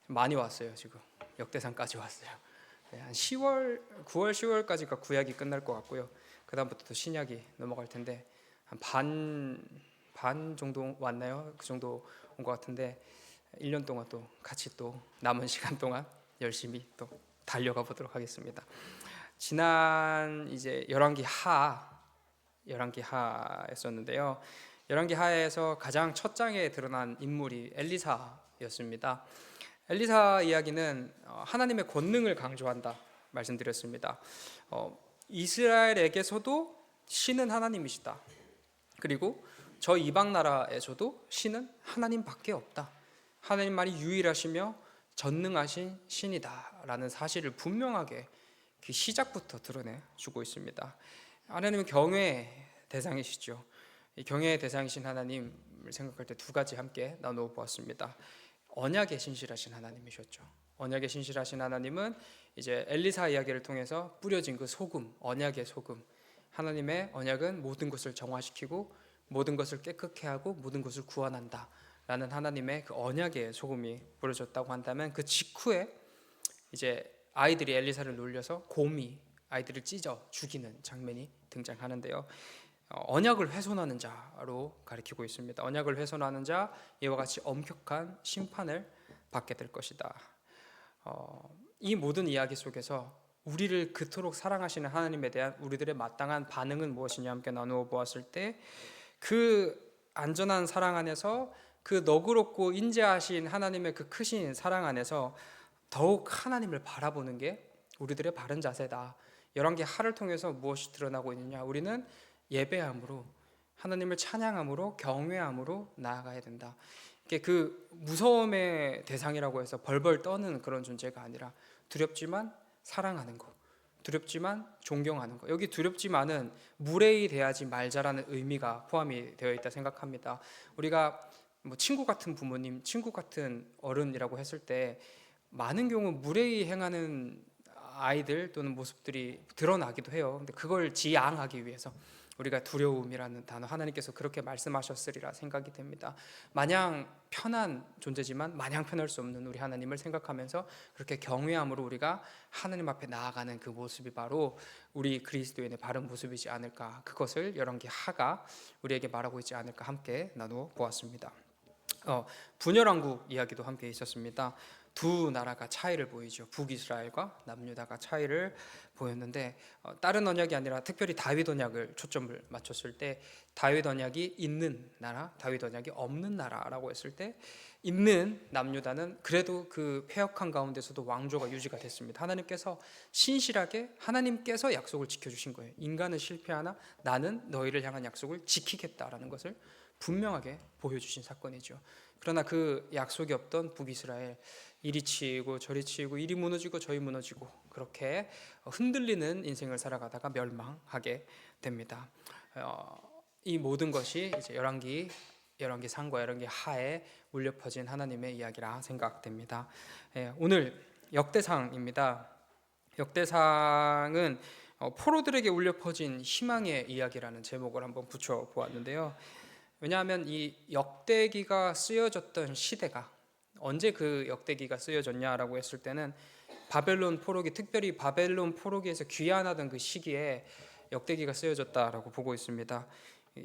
많이 왔어요. 지금 역대상까지 왔어요. 한 10월, 9월, 10월까지가 구약이 끝날 것 같고요. 그 다음부터 또 신약이 넘어갈 텐데 한 반 정도 왔나요? 그 정도 온 것 같은데 1년 동안 또 같이 또 남은 시간 동안 열심히 또 달려가 보도록 하겠습니다. 지난 이제 열왕기 하였었는데요. 열왕기 하에서 가장 첫 장에 드러난 인물이 엘리사였습니다. 엘리사 이야기는 하나님의 권능을 강조한다 말씀드렸습니다. 이스라엘에게서도 신은 하나님이시다. 그리고 저 이방 나라에서도 신은 하나님밖에 없다. 하나님만이 유일하시며 전능하신 신이다라는 사실을 분명하게 그 시작부터 드러내주고 있습니다. 하나님은 경외의 대상이시죠. 이 경외의 대상이신 하나님을 생각할 때 두 가지 함께 나누어 보았습니다. 언약에 신실하신 하나님이셨죠. 언약에 신실하신 하나님은 이제 엘리사 이야기를 통해서 뿌려진 그 소금, 언약의 소금. 하나님의 언약은 모든 것을 정화시키고 모든 것을 깨끗게 하고 모든 것을 구원한다 라는 하나님의 그 언약의 소금이 뿌려졌다고 한다면, 그 직후에 이제 아이들이 엘리사를 놀려서 곰이 아이들을 찢어 죽이는 장면이 등장하는데요. 언약을 훼손하는 자로 가리키고 있습니다. 언약을 훼손하는 자, 이와 같이 엄격한 심판을 받게 될 것이다. 이 모든 이야기 속에서 우리를 그토록 사랑하시는 하나님에 대한 우리들의 마땅한 반응은 무엇이냐 함께 나누어 보았을 때, 그 안전한 사랑 안에서, 그 너그럽고 인자하신 하나님의 그 크신 사랑 안에서 더욱 하나님을 바라보는 게 우리들의 바른 자세다. 열왕기 하를 통해서 무엇이 드러나고 있느냐? 우리는 예배함으로, 하나님을 찬양함으로, 경외함으로 나아가야 된다. 이게 그 무서움의 대상이라고 해서 벌벌 떠는 그런 존재가 아니라 두렵지만 사랑하는 것, 두렵지만 존경하는 것. 여기 두렵지만은 무례히 대하지 말자라는 의미가 포함이 되어 있다 생각합니다. 우리가 뭐 친구 같은 부모님, 친구 같은 어른이라고 했을 때 많은 경우 무례히 행하는 아이들 또는 모습들이 드러나기도 해요. 근데 그걸 지양하기 위해서 우리가 두려움이라는 단어, 하나님께서 그렇게 말씀하셨으리라 생각이 됩니다. 마냥 편한 존재지만 마냥 편할 수 없는 우리 하나님을 생각하면서 그렇게 경외함으로 우리가 하나님 앞에 나아가는 그 모습이 바로 우리 그리스도인의 바른 모습이지 않을까, 그것을 열왕기 하가 우리에게 말하고 있지 않을까 함께 나누어 보았습니다. 분열왕국 이야기도 함께 있었습니다. 두 나라가 차이를 보이죠. 북이스라엘과 남유다가 차이를 보였는데, 다른 언약이 아니라 특별히 다윗 언약을 초점을 맞췄을 때, 다윗 언약이 있는 나라, 다윗 언약이 없는 나라라고 했을 때, 있는 남유다는 그래도 그 폐역한 가운데서도 왕조가 유지가 됐습니다. 하나님께서 신실하게, 하나님께서 약속을 지켜주신 거예요. 인간은 실패하나 나는 너희를 향한 약속을 지키겠다라는 것을 분명하게 보여주신 사건이죠. 그러나 그 약속이 없던 북이스라엘, 이리 치이고 저리 치이고, 이리 무너지고 저리 무너지고, 그렇게 흔들리는 인생을 살아가다가 멸망하게 됩니다. 이 모든 것이 이제 열왕기 상과 열왕기 하에 울려 퍼진 하나님의 이야기라 생각됩니다. 오늘 역대상입니다. 역대상은 포로들에게 울려 퍼진 희망의 이야기라는 제목을 한번 붙여 보았는데요. 왜냐하면 이 역대기가 쓰여졌던 시대가, 언제 그 역대기가 쓰여졌냐라고 했을 때는 바벨론 포로기, 특별히 바벨론 포로기에서 귀환하던 그 시기에 역대기가 쓰여졌다라고 보고 있습니다.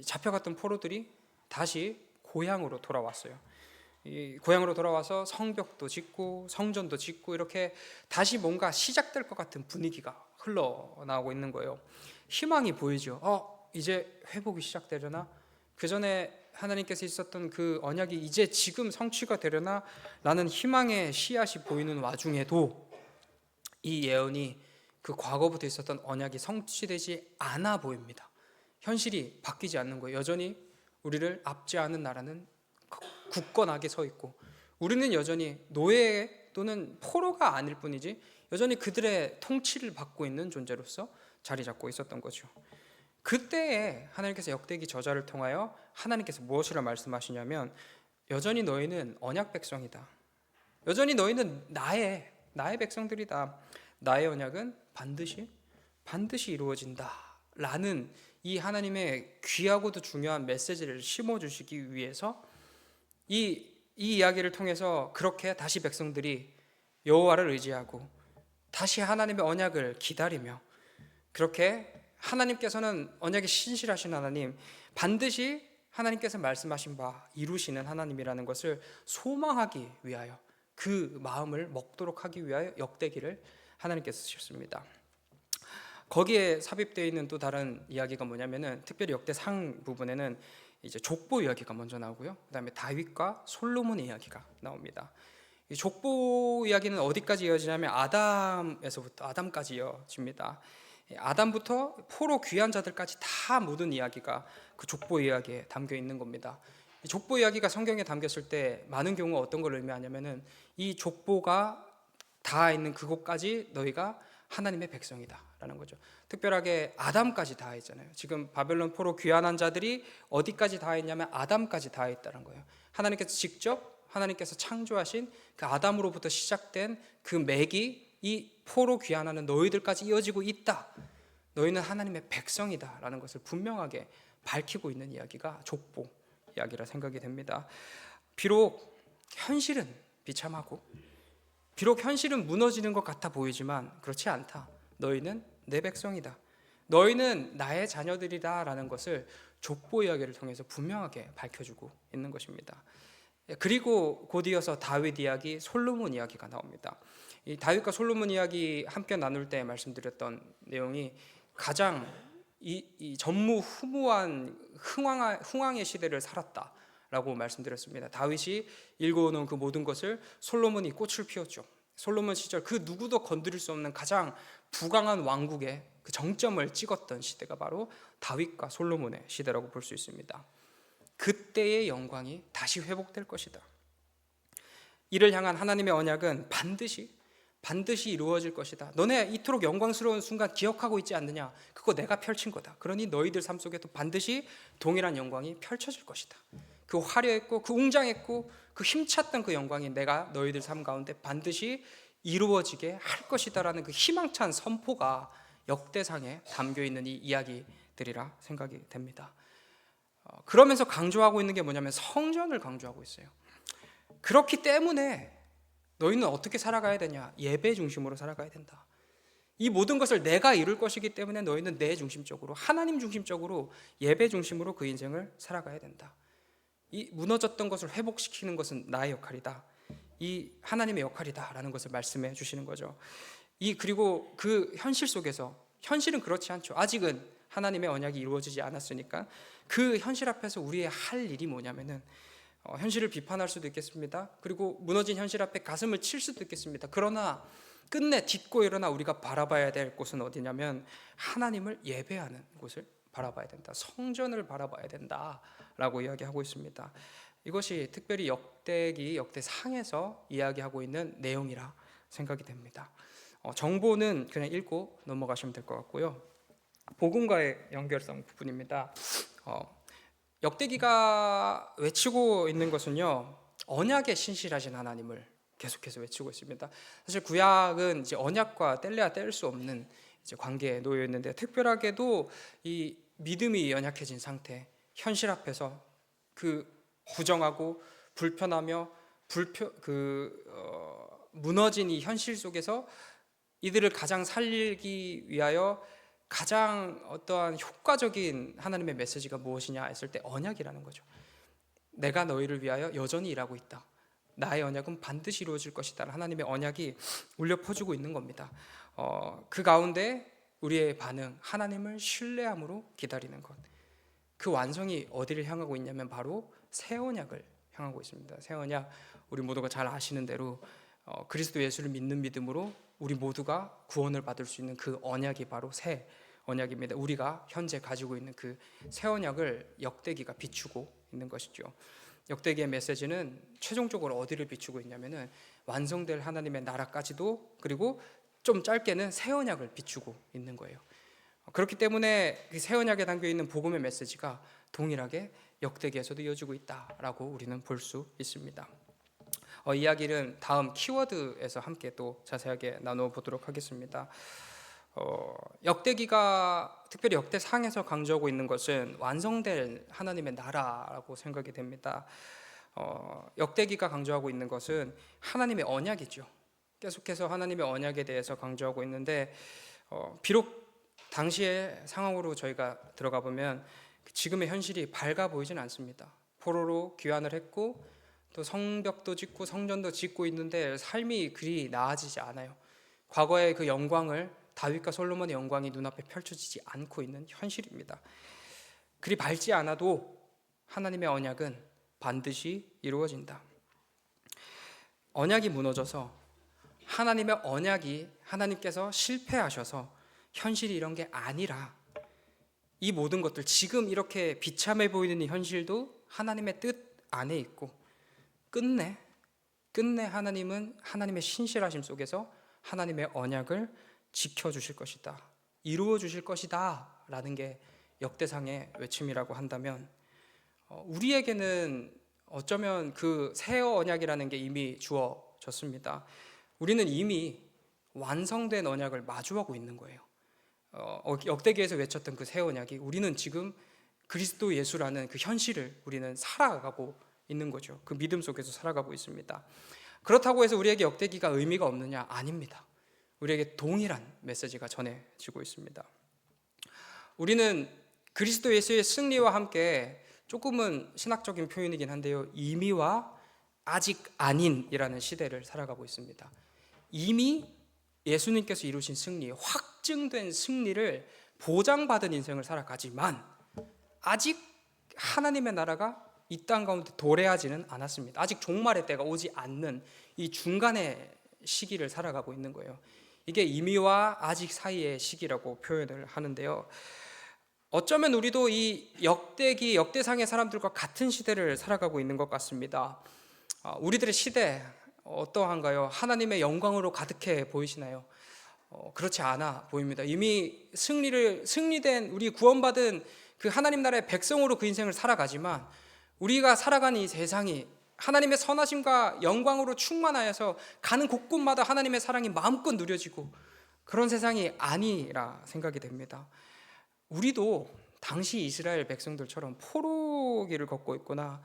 잡혀갔던 포로들이 다시 고향으로 돌아왔어요. 이 고향으로 돌아와서 성벽도 짓고 성전도 짓고, 이렇게 다시 뭔가 시작될 것 같은 분위기가 흘러나오고 있는 거예요. 희망이 보이죠. 이제 회복이 시작되려나? 그 전에 하나님께서 있었던 그 언약이 이제 지금 성취가 되려나? 라는 희망의 씨앗이 보이는 와중에도 이 예언이, 그 과거부터 있었던 언약이 성취되지 않아 보입니다. 현실이 바뀌지 않는 거예요. 여전히 우리를 압제하는 나라는 굳건하게 서 있고, 우리는 여전히 노예 또는 포로가 아닐 뿐이지 여전히 그들의 통치를 받고 있는 존재로서 자리 잡고 있었던 거죠. 그때에 하나님께서 역대기 저자를 통하여 하나님께서 무엇이라 말씀하시냐면, 여전히 너희는 언약 백성이다. 여전히 너희는 나의 백성들이다. 나의 언약은 반드시 이루어진다 라는 이 하나님의 귀하고도 중요한 메시지를 심어주시기 위해서 이 이 이야기를 통해서 그렇게 다시 백성들이 여호와를 의지하고 다시 하나님의 언약을 기다리며, 그렇게 하나님께서는 언약이 신실하신 하나님, 반드시 하나님께서 말씀하신 바 이루시는 하나님이라는 것을 소망하기 위하여, 그 마음을 먹도록 하기 위하여 역대기를 하나님께서 쓰셨습니다. 거기에 삽입되어 있는 또 다른 이야기가 뭐냐면은, 특별히 역대상 부분에는 이제 족보 이야기가 먼저 나오고요. 그다음에 다윗과 솔로몬의 이야기가 나옵니다. 이 족보 이야기는 어디까지 이어지냐면 아담에서부터 아담까지 이어집니다. 아담부터 포로 귀한 자들까지 다 모든 이야기가 그 족보 이야기에 담겨 있는 겁니다. 이 족보 이야기가 성경에 담겼을 때 많은 경우 어떤 걸 의미하냐면은, 이 족보가 닿아 있는 그곳까지 너희가 하나님의 백성이다라는 거죠. 특별하게 아담까지 닿아 있잖아요. 지금 바벨론 포로 귀환한 자들이 어디까지 닿아 있냐면 아담까지 닿아 있다는 거예요. 하나님께서 직접, 하나님께서 창조하신 그 아담으로부터 시작된 그 맥이 이 포로 귀환하는 너희들까지 이어지고 있다. 너희는 하나님의 백성이다라는 것을 분명하게 밝히고 있는 이야기가 족보 이야기라 생각이 됩니다. 비록 현실은 비참하고, 비록 현실은 무너지는 것 같아 보이지만 그렇지 않다. 너희는 내 백성이다. 너희는 나의 자녀들이다 라는 것을 족보 이야기를 통해서 분명하게 밝혀주고 있는 것입니다. 그리고 곧 이어서 다윗 이야기, 솔로몬 이야기가 나옵니다. 이 다윗과 솔로몬 이야기 함께 나눌 때 말씀드렸던 내용이 가장 이 전무후무한 흥왕의 시대를 살았다라고 말씀드렸습니다. 다윗이 일궈놓은 그 모든 것을 솔로몬이 꽃을 피웠죠. 솔로몬 시절 그 누구도 건드릴 수 없는 가장 부강한 왕국의 그 정점을 찍었던 시대가 바로 다윗과 솔로몬의 시대라고 볼 수 있습니다. 그때의 영광이 다시 회복될 것이다. 이를 향한 하나님의 언약은 반드시 이루어질 것이다. 너네 이토록 영광스러운 순간 기억하고 있지 않느냐? 그거 내가 펼친 거다. 그러니 너희들 삶 속에도 반드시 동일한 영광이 펼쳐질 것이다. 그 화려했고 그 웅장했고 그 힘찼던 그 영광이 내가 너희들 삶 가운데 반드시 이루어지게 할 것이다라는 그 희망찬 선포가 역대상에 담겨 있는 이 이야기들이라 생각이 됩니다. 그러면서 강조하고 있는 게 뭐냐면 성전을 강조하고 있어요. 그렇기 때문에 너희는 어떻게 살아가야 되냐? 예배 중심으로 살아가야 된다. 이 모든 것을 내가 이룰 것이기 때문에 너희는 내 중심적으로, 하나님 중심적으로, 예배 중심으로 그 인생을 살아가야 된다. 이 무너졌던 것을 회복시키는 것은 나의 역할이다. 이 하나님의 역할이다라는 것을 말씀해 주시는 거죠. 그리고 그 현실 속에서, 현실은 그렇지 않죠. 아직은 하나님의 언약이 이루어지지 않았으니까 그 현실 앞에서 우리의 할 일이 뭐냐면은, 현실을 비판할 수도 있겠습니다. 그리고 무너진 현실 앞에 가슴을 칠 수도 있겠습니다. 그러나 끝내 딛고 일어나 우리가 바라봐야 될 곳은 어디냐면, 하나님을 예배하는 곳을 바라봐야 된다. 성전을 바라봐야 된다라고 이야기하고 있습니다. 이것이 특별히 역대상에서 이야기하고 있는 내용이라 생각이 됩니다. 정보는 그냥 읽고 넘어가시면 될 것 같고요. 복음과의 연결성 부분입니다. 역대기가 외치고 있는 것은요, 언약에 신실하신 하나님을 계속해서 외치고 있습니다. 사실 구약은 이제 언약과 뗄래야 뗄 수 없는 이제 관계에 놓여 있는데, 특별하게도 이 믿음이 연약해진 상태, 현실 앞에서 그 부정하고 불편하며 무너진 이 현실 속에서 이들을 가장 살리기 위하여 가장 어떠한 효과적인 하나님의 메시지가 무엇이냐 했을 때 언약이라는 거죠. 내가 너희를 위하여 여전히 일하고 있다. 나의 언약은 반드시 이루어질 것이다. 하나님의 언약이 울려 퍼지고 있는 겁니다. 그 가운데 우리의 반응, 하나님을 신뢰함으로 기다리는 것. 그 완성이 어디를 향하고 있냐면 바로 새 언약을 향하고 있습니다. 새 언약, 우리 모두가 잘 아시는 대로 그리스도 예수를 믿는 믿음으로 우리 모두가 구원을 받을 수 있는 그 언약이 바로 새 언약입니다. 우리가 현재 가지고 있는 그 새 언약을 역대기가 비추고 있는 것이죠. 역대기의 메시지는 최종적으로 어디를 비추고 있냐면은 완성될 하나님의 나라까지도, 그리고 좀 짧게는 새 언약을 비추고 있는 거예요. 그렇기 때문에 그 새 언약에 담겨 있는 복음의 메시지가 동일하게 역대기에서도 이어지고 있다라고 우리는 볼 수 있습니다. 이야기는 다음 키워드에서 함께 또 자세하게 나누어 보도록 하겠습니다. 역대기가 특별히 역대상에서 강조하고 있는 것은 완성될 하나님의 나라라고 생각이 됩니다. 역대기가 강조하고 있는 것은 하나님의 언약이죠. 계속해서 하나님의 언약에 대해서 강조하고 있는데 비록 당시의 상황으로 저희가 들어가 보면 지금의 현실이 밝아 보이진 않습니다. 포로로 귀환을 했고 또 성벽도 짓고 성전도 짓고 있는데 삶이 그리 나아지지 않아요. 과거의 그 영광을, 다윗과 솔로몬의 영광이 눈앞에 펼쳐지지 않고 있는 현실입니다. 그리 밝지 않아도 하나님의 언약은 반드시 이루어진다. 언약이 무너져서 하나님의 언약이 하나님께서 실패하셔서 현실이 이런 게 아니라 이 모든 것들, 지금 이렇게 비참해 보이는 이 현실도 하나님의 뜻 안에 있고 끝내 하나님은 하나님의 신실하심 속에서 하나님의 언약을 지켜주실 것이다, 이루어 주실 것이다 라는 게 역대상의 외침이라고 한다면 우리에게는 어쩌면 그 새 언약이라는 게 이미 주어졌습니다. 우리는 이미 완성된 언약을 마주하고 있는 거예요. 역대기에서 외쳤던 그 새 언약이 우리는 지금 그리스도 예수라는 그 현실을 우리는 살아가고 있는 거죠. 그 믿음 속에서 살아가고 있습니다. 그렇다고 해서 우리에게 역대기가 의미가 없느냐? 아닙니다. 우리에게 동일한 메시지가 전해지고 있습니다. 우리는 그리스도 예수의 승리와 함께, 조금은 신학적인 표현이긴 한데요, 이미와 아직 아닌이라는 시대를 살아가고 있습니다. 이미 예수님께서 이루신 승리, 확증된 승리를 보장받은 인생을 살아가지만 아직 하나님의 나라가 이 땅 가운데 도래하지는 않았습니다. 아직 종말의 때가 오지 않는 이 중간의 시기를 살아가고 있는 거예요. 이게 이미와 아직 사이의 시기라고 표현을 하는데요, 어쩌면 우리도 이 역대기, 역대상의 사람들과 같은 시대를 살아가고 있는 것 같습니다. 우리들의 시대 어떠한가요? 하나님의 영광으로 가득해 보이시나요? 그렇지 않아 보입니다. 이미 승리된, 우리 구원받은 그 하나님 나라의 백성으로 그 인생을 살아가지만 우리가 살아가는 이 세상이 하나님의 선하심과 영광으로 충만하여서 가는 곳곳마다 하나님의 사랑이 마음껏 누려지고 그런 세상이 아니라 생각이 됩니다. 우리도 당시 이스라엘 백성들처럼 포로기를 걷고 있거나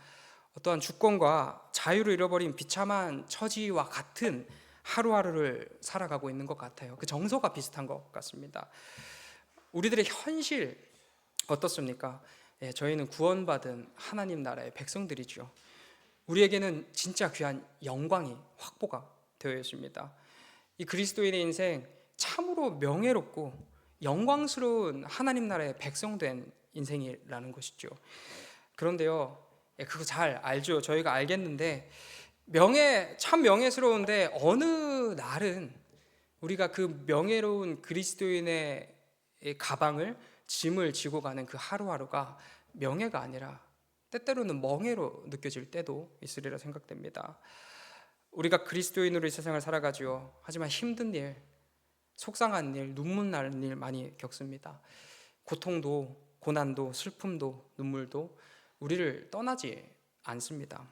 어떠한 주권과 자유를 잃어버린 비참한 처지와 같은 하루하루를 살아가고 있는 것 같아요. 그 정서가 비슷한 것 같습니다. 우리들의 현실 어떻습니까? 저희는 구원받은 하나님 나라의 백성들이죠. 우리에게는 진짜 귀한 영광이 확보가 되어 있습니다. 이 그리스도인의 인생 참으로 명예롭고 영광스러운 하나님 나라의 백성된 인생이라는 것이죠. 그런데요, 그거 잘 알죠. 저희가 알겠는데 참 명예스러운데 어느 날은 우리가 그 명예로운 그리스도인의 가방을, 짐을 지고 가는 그 하루하루가 명예가 아니라 때때로는 멍해로 느껴질 때도 있으리라 생각됩니다. 우리가 그리스도인으로 이 세상을 살아가지요. 하지만 힘든 일, 속상한 일, 눈물 나는 일 많이 겪습니다. 고통도, 고난도, 슬픔도, 눈물도 우리를 떠나지 않습니다.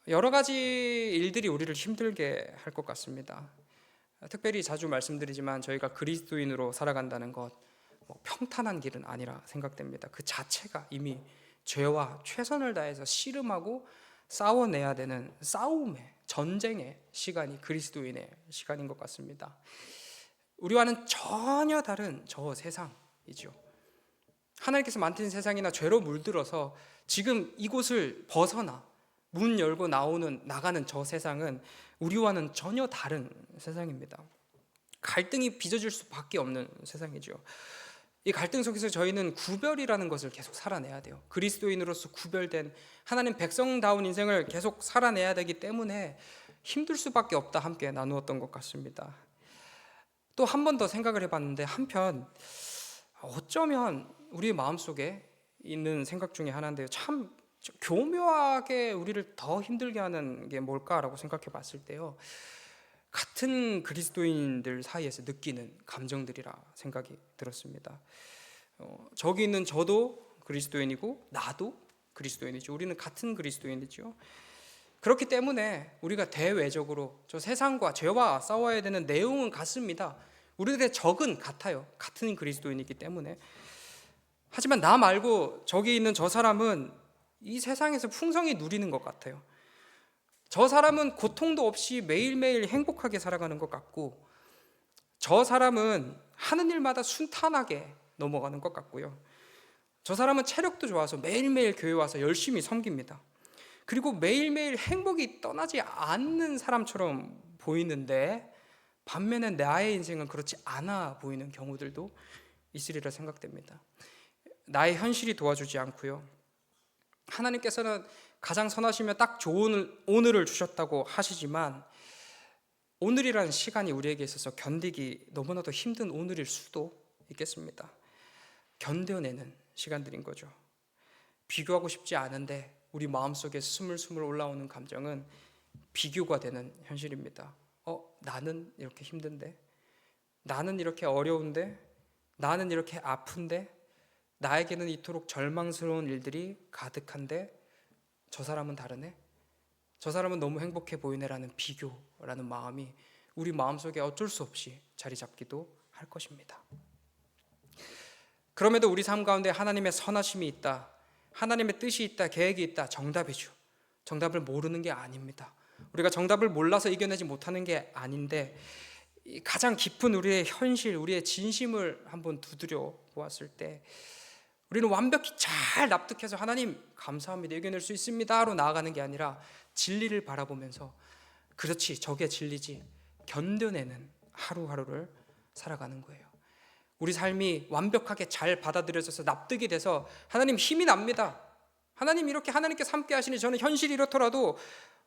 여러 가지 일들이 우리를 힘들게 할 것 같습니다. 특별히 자주 말씀드리지만 저희가 그리스도인으로 살아간다는 것, 평탄한 길은 아니라 생각됩니다. 그 자체가 이미 죄와 최선을 다해서 씨름하고 싸워내야 되는 싸움의, 전쟁의 시간이 그리스도인의 시간인 것 같습니다. 우리와는 전혀 다른 저 세상이죠. 하나님께서 만드신 세상이나 죄로 물들어서 지금 이곳을 벗어나 문 열고 나가는 저 세상은 우리와는 전혀 다른 세상입니다. 갈등이 빚어질 수밖에 없는 세상이죠. 이 갈등 속에서 저희는 구별이라는 것을 계속 살아내야 돼요. 그리스도인으로서 구별된 하나님 백성다운 인생을 계속 살아내야 되기 때문에 힘들 수밖에 없다 함께 나누었던 것 같습니다. 또 한 번 더 생각을 해봤는데, 한편 어쩌면 우리 마음속에 있는 생각 중에 하나인데요, 참 교묘하게 우리를 더 힘들게 하는 게 뭘까라고 생각해 봤을 때요, 같은 그리스도인들 사이에서 느끼는 감정들이라 생각이 들었습니다. 저기 있는 저도 그리스도인이고 나도 그리스도인이죠. 우리는 같은 그리스도인이죠. 그렇기 때문에 우리가 대외적으로 저 세상과 죄와 싸워야 되는 내용은 같습니다. 우리들의 적은 같아요. 같은 그리스도인이기 때문에. 하지만 나 말고 저기 있는 저 사람은 이 세상에서 풍성히 누리는 것 같아요. 저 사람은 고통도 없이 매일매일 행복하게 살아가는 것 같고, 저 사람은 하는 일마다 순탄하게 넘어가는 것 같고요. 저 사람은 체력도 좋아서 매일매일 교회 와서 열심히 섬깁니다. 그리고 매일매일 행복이 떠나지 않는 사람처럼 보이는데, 반면에 나의 인생은 그렇지 않아 보이는 경우들도 있으리라 생각됩니다. 나의 현실이 도와주지 않고요. 하나님께서는 가장 선하시며 딱 좋은 오늘을 주셨다고 하시지만, 오늘이라는 시간이 우리에게 있어서 견디기 너무나도 힘든 오늘일 수도 있겠습니다. 견뎌내는 시간들인 거죠. 비교하고 싶지 않은데 우리 마음속에 스물스물 올라오는 감정은 비교가 되는 현실입니다. 나는 이렇게 힘든데, 나는 이렇게 어려운데, 나는 이렇게 아픈데, 나에게는 이토록 절망스러운 일들이 가득한데 저 사람은 다르네? 저 사람은 너무 행복해 보이네라는 비교라는 마음이 우리 마음속에 어쩔 수 없이 자리 잡기도 할 것입니다. 그럼에도 우리 삶 가운데 하나님의 선하심이 있다, 하나님의 뜻이 있다, 계획이 있다, 정답이죠. 정답을 모르는 게 아닙니다. 우리가 정답을 몰라서 이겨내지 못하는 게 아닌데, 가장 깊은 우리의 현실, 우리의 진심을 한번 두드려 보았을 때 우리는 완벽히 잘 납득해서 하나님 감사합니다, 이겨낼 수 있습니다로 나아가는 게 아니라 진리를 바라보면서 그렇지, 저게 진리지, 견뎌내는 하루하루를 살아가는 거예요. 우리 삶이 완벽하게 잘 받아들여져서 납득이 돼서 하나님 힘이 납니다, 하나님 이렇게 하나님께서 함께 하시니 저는 현실이 이렇더라도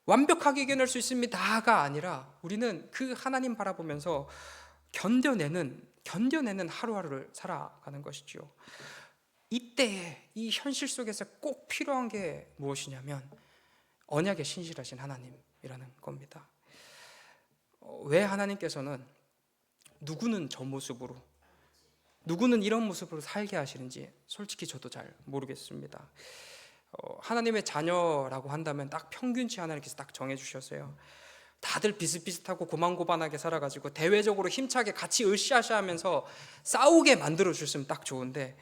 완벽하게 이겨낼 수 있습니다가 아니라, 우리는 그 하나님 바라보면서 견뎌내는 하루하루를 살아가는 것이죠. 이때에 이 현실 속에서 꼭 필요한 게 무엇이냐면 언약에 신실하신 하나님이라는 겁니다. 왜 하나님께서는 누구는 저 모습으로, 누구는 이런 모습으로 살게 하시는지 솔직히 저도 잘 모르겠습니다. 하나님의 자녀라고 한다면 딱 평균치 하나님께서 딱 정해주셨어요. 다들 비슷비슷하고 고만고만하게 살아가지고 대외적으로 힘차게 같이 으쌰으쌰하면서 싸우게 만들어주셨으면 딱 좋은데,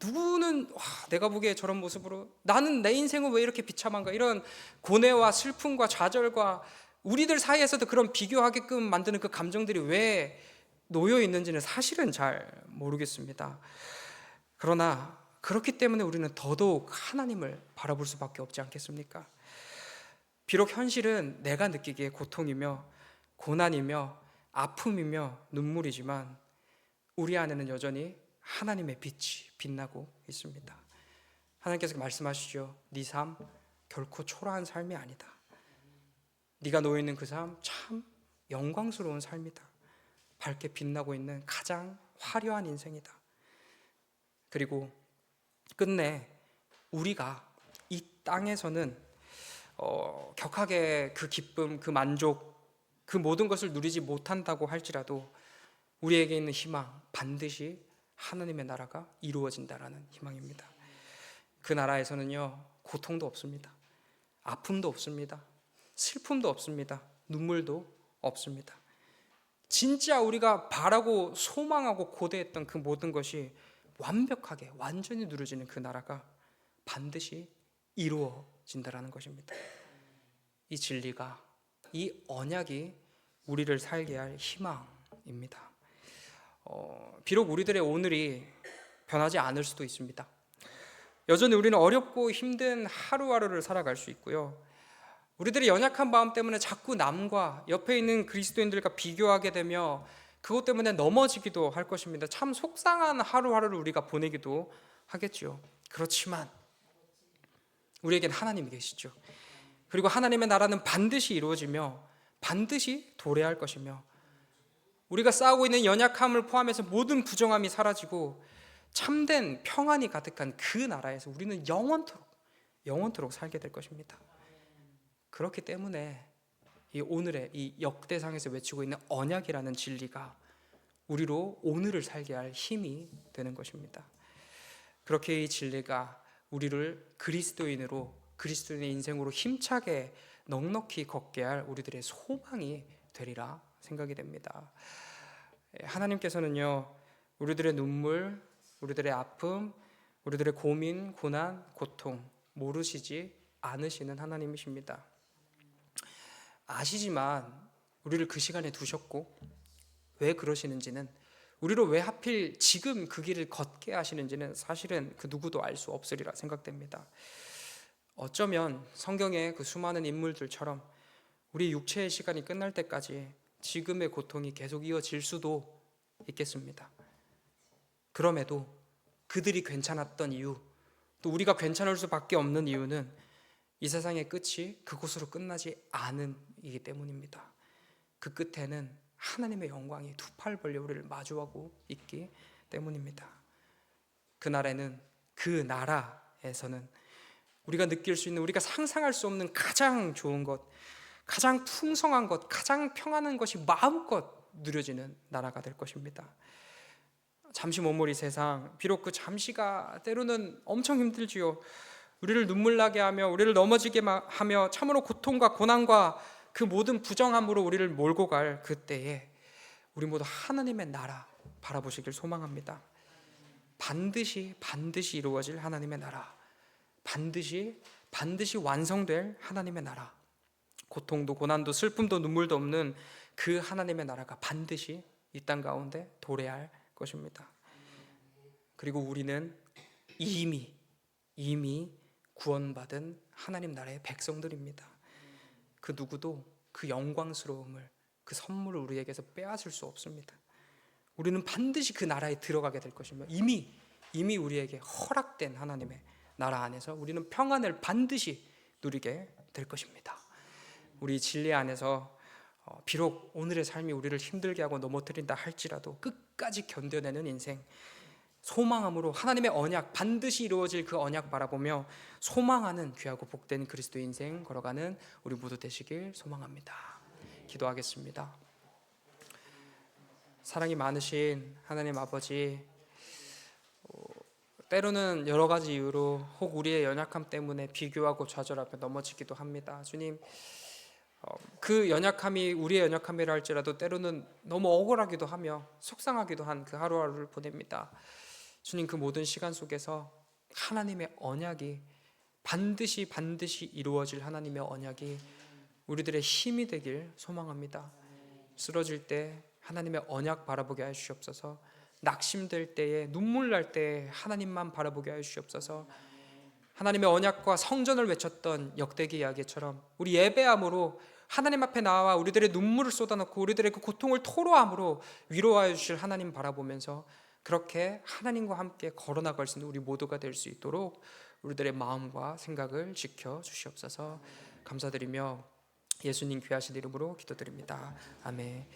누구는 내가 보기에 저런 모습으로, 나는 내 인생은 왜 이렇게 비참한가, 이런 고뇌와 슬픔과 좌절과 우리들 사이에서도 그런 비교하게끔 만드는 그 감정들이 왜 놓여 있는지는 사실은 잘 모르겠습니다. 그러나 그렇기 때문에 우리는 더더욱 하나님을 바라볼 수밖에 없지 않겠습니까? 비록 현실은 내가 느끼기에 고통이며 고난이며 아픔이며 눈물이지만 우리 안에는 여전히 하나님의 빛이 빛나고 있습니다. 하나님께서 말씀하시죠. 네 삶 결코 초라한 삶이 아니다. 네가 놓여 있는 그 삶 참 영광스러운 삶이다. 밝게 빛나고 있는 가장 화려한 인생이다. 그리고 끝내 우리가 이 땅에서는 격하게 그 기쁨, 그 만족, 그 모든 것을 누리지 못한다고 할지라도 우리에게 있는 희망, 반드시 하나님의 나라가 이루어진다라는 희망입니다. 그 나라에서는요, 고통도 없습니다. 아픔도 없습니다. 슬픔도 없습니다. 눈물도 없습니다. 진짜 우리가 바라고 소망하고 고대했던 그 모든 것이 완벽하게 완전히 누려지는 그 나라가 반드시 이루어진다라는 것입니다. 이 진리가, 이 언약이 우리를 살게 할 희망입니다. 비록 우리들의 오늘이 변하지 않을 수도 있습니다. 여전히 우리는 어렵고 힘든 하루하루를 살아갈 수 있고요. 우리들의 연약한 마음 때문에 자꾸 남과 옆에 있는 그리스도인들과 비교하게 되며 그것 때문에 넘어지기도 할 것입니다. 참 속상한 하루하루를 우리가 보내기도 하겠죠. 그렇지만 우리에겐 하나님이 계시죠. 그리고 하나님의 나라는 반드시 이루어지며 반드시 도래할 것이며, 우리가 싸우고 있는 연약함을 포함해서 모든 부정함이 사라지고 참된 평안이 가득한 그 나라에서 우리는 영원토록 살게 될 것입니다. 그렇기 때문에 이 오늘의 이 역대상에서 외치고 있는 언약이라는 진리가 우리로 오늘을 살게 할 힘이 되는 것입니다. 그렇게 이 진리가 우리를 그리스도인의 인생으로 힘차게 넉넉히 걷게 할 우리들의 소망이 되리라 생각이 됩니다. 하나님께서는요, 우리들의 눈물, 우리들의 아픔, 우리들의 고민, 고난, 고통 모르시지 않으시는 하나님이십니다. 아시지만 우리를 그 시간에 두셨고, 왜 그러시는지는, 우리로 왜 하필 지금 그 길을 걷게 하시는지는 사실은 그 누구도 알 수 없으리라 생각됩니다. 어쩌면 성경의 그 수많은 인물들처럼 우리 육체의 시간이 끝날 때까지 지금의 고통이 계속 이어질 수도 있겠습니다. 그럼에도 그들이 괜찮았던 이유, 또 우리가 괜찮을 수밖에 없는 이유는 이 세상의 끝이 그곳으로 끝나지 않은 이기 때문입니다. 그 끝에는 하나님의 영광이 두 팔 벌려 우리를 마주하고 있기 때문입니다. 그날에는, 그 나라에서는 우리가 느낄 수 있는, 우리가 상상할 수 없는 가장 좋은 것, 가장 풍성한 것, 가장 평안한 것이 마음껏 누려지는 나라가 될 것입니다. 잠시 머무리 세상, 비록 그 잠시가 때로는 엄청 힘들지요. 우리를 눈물 나게 하며 우리를 넘어지게 하며 참으로 고통과 고난과 그 모든 부정함으로 우리를 몰고 갈 그때에 우리 모두 하나님의 나라 바라보시길 소망합니다. 반드시 이루어질 하나님의 나라, 반드시 완성될 하나님의 나라, 고통도 고난도 슬픔도 눈물도 없는 그 하나님의 나라가 반드시 이 땅 가운데 도래할 것입니다. 그리고 우리는 이미 구원받은 하나님 나라의 백성들입니다. 그 누구도 그 영광스러움을, 그 선물을 우리에게서 빼앗을 수 없습니다. 우리는 반드시 그 나라에 들어가게 될 것이며, 이미 우리에게 허락된 하나님의 나라 안에서 우리는 평안을 반드시 누리게 될 것입니다. 우리 진리 안에서 비록 오늘의 삶이 우리를 힘들게 하고 넘어뜨린다 할지라도 끝까지 견뎌내는 인생, 소망함으로 하나님의 언약, 반드시 이루어질 그 언약 바라보며 소망하는 귀하고 복된 그리스도의 인생 걸어가는 우리 모두 되시길 소망합니다. 기도하겠습니다. 사랑이 많으신 하나님 아버지, 때로는 여러 가지 이유로 혹 우리의 연약함 때문에 비교하고 좌절하며 넘어지기도 합니다. 주님, 그 연약함이 우리의 연약함이라 할지라도 때로는 너무 억울하기도 하며 속상하기도 한 그 하루하루를 보냅니다. 주님, 그 모든 시간 속에서 하나님의 언약이 반드시 이루어질 하나님의 언약이 우리들의 힘이 되길 소망합니다. 쓰러질 때 하나님의 언약 바라보게 하여 주시옵소서. 낙심될 때에, 눈물 날 때에 하나님만 바라보게 하여 주시옵소서. 하나님의 언약과 성전을 외쳤던 역대기 이야기처럼 우리 예배함으로 하나님 앞에 나와 우리들의 눈물을 쏟아놓고 우리들의 그 고통을 토로함으로 위로하여 주실 하나님 바라보면서 그렇게 하나님과 함께 걸어나갈 수 있는 우리 모두가 될 수 있도록 우리들의 마음과 생각을 지켜 주시옵소서. 감사드리며 예수님 귀하신 이름으로 기도드립니다. 아멘.